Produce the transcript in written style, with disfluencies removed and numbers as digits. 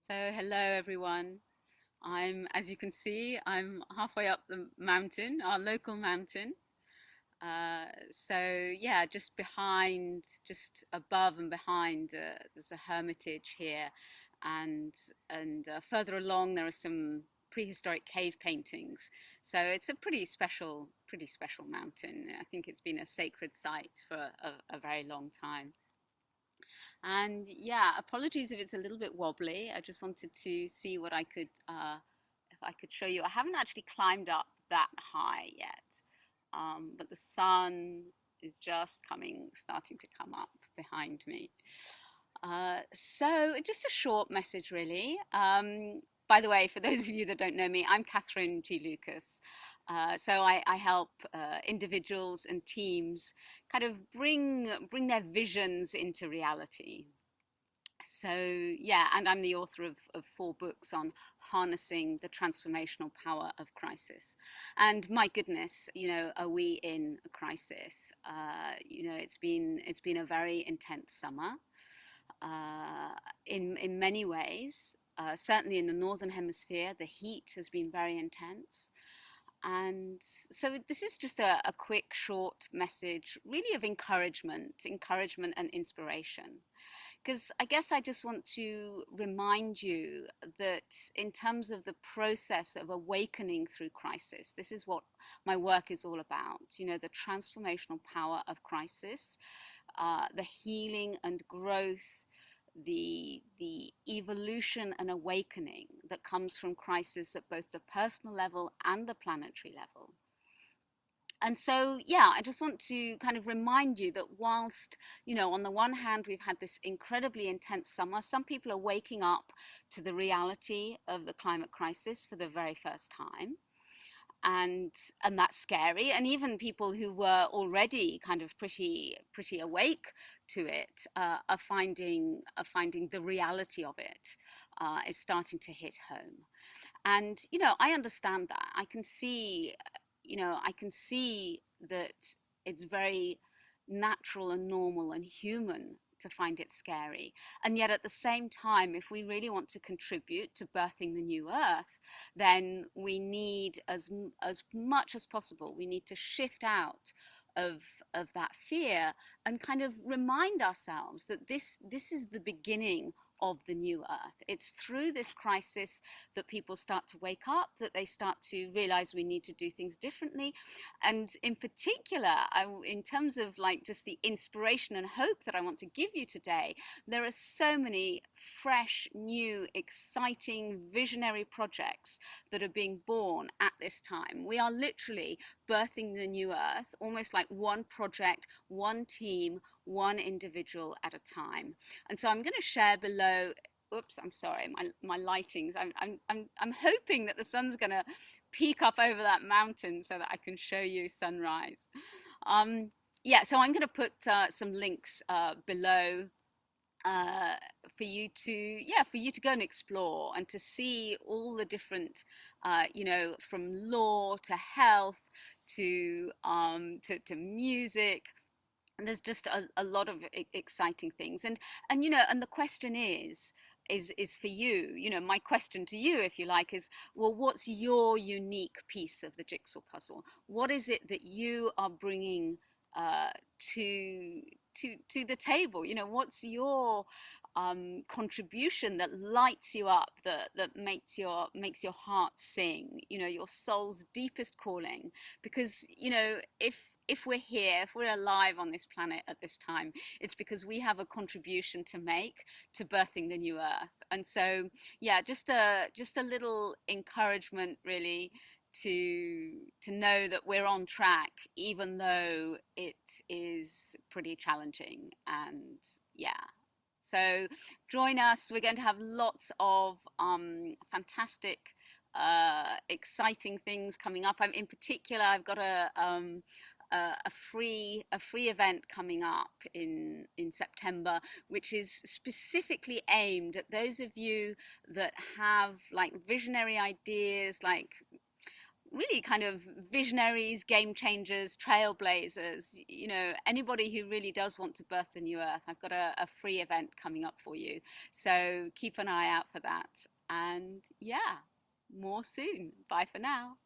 So hello everyone. As you can see, I'm halfway up the mountain, our local mountain. So yeah, just behind, just above and behind, there's a hermitage here, and further along there are some prehistoric cave paintings. So it's a pretty special mountain. I think it's been a sacred site for a very long time. And yeah, apologies if it's a little bit wobbly. I just wanted to see what if I could show you. I haven't actually climbed up that high yet, but the sun is just starting to come up behind me. So just a short message, really. By the way, for those of you that don't know me, I'm Catherine G. Lucas. So I help individuals and teams kind of bring their visions into reality. So yeah, and I'm the author of four books on harnessing the transformational power of crisis. And my goodness, are we in a crisis? It's been a very intense summer in many ways. Certainly in the northern hemisphere, the heat has been very intense. And so this is just a quick, short message, really of encouragement and inspiration. Because I guess I just want to remind you that in terms of the process of awakening through crisis, this is what my work is all about. The transformational power of crisis, the healing and growth, the evolution and awakening that comes from crisis at both the personal level and the planetary level. And so, yeah, I just want to kind of remind you that whilst, on the one hand, we've had this incredibly intense summer, some people are waking up to the reality of the climate crisis for the very first time. And that's scary. And even people who were already kind of pretty awake to it are finding the reality of it is starting to hit home. And I understand that. I can see that it's very natural and normal and human to find it scary. And yet, at the same time, if we really want to contribute to birthing the new earth, then we need, as much as possible, we need to shift out of that fear and kind of remind ourselves that this is the beginning of the new earth. It's through this crisis that people start to wake up, that they start to realize we need to do things differently. And in particular, in terms of like just the inspiration and hope that I want to give you today, there are so many fresh, new, exciting, visionary projects that are being born at this time. We are literally birthing the new earth, almost like one project, one team, one individual at a time. And so I'm going to share below. Oops, I'm sorry, my lightings. I'm hoping that the sun's going to peek up over that mountain so that I can show you sunrise. Um, yeah, so I'm going to put some links below uh, for you to go and explore and to see all the different, from law to health to music. And there's just a lot of exciting things. And the question is for you. My question to you, if you like, is, well, what's your unique piece of the jigsaw puzzle? What is it that you are bringing uh, to to the table? What's your contribution that lights you up, that makes your heart sing, your soul's deepest calling? Because if we're here, if we're alive on this planet at this time, it's because we have a contribution to make to birthing the new earth. And so, yeah, just a little encouragement, really, to know that we're on track, even though it is pretty challenging. And yeah, so join us. We're going to have lots of fantastic, exciting things coming up. In particular, I've got a free event coming up in September, which is specifically aimed at those of you that have like visionary ideas, like really kind of visionaries, game changers, trailblazers, anybody who really does want to birth the new earth. I've got a free event coming up for you. So keep an eye out for that. And yeah, more soon. Bye for now.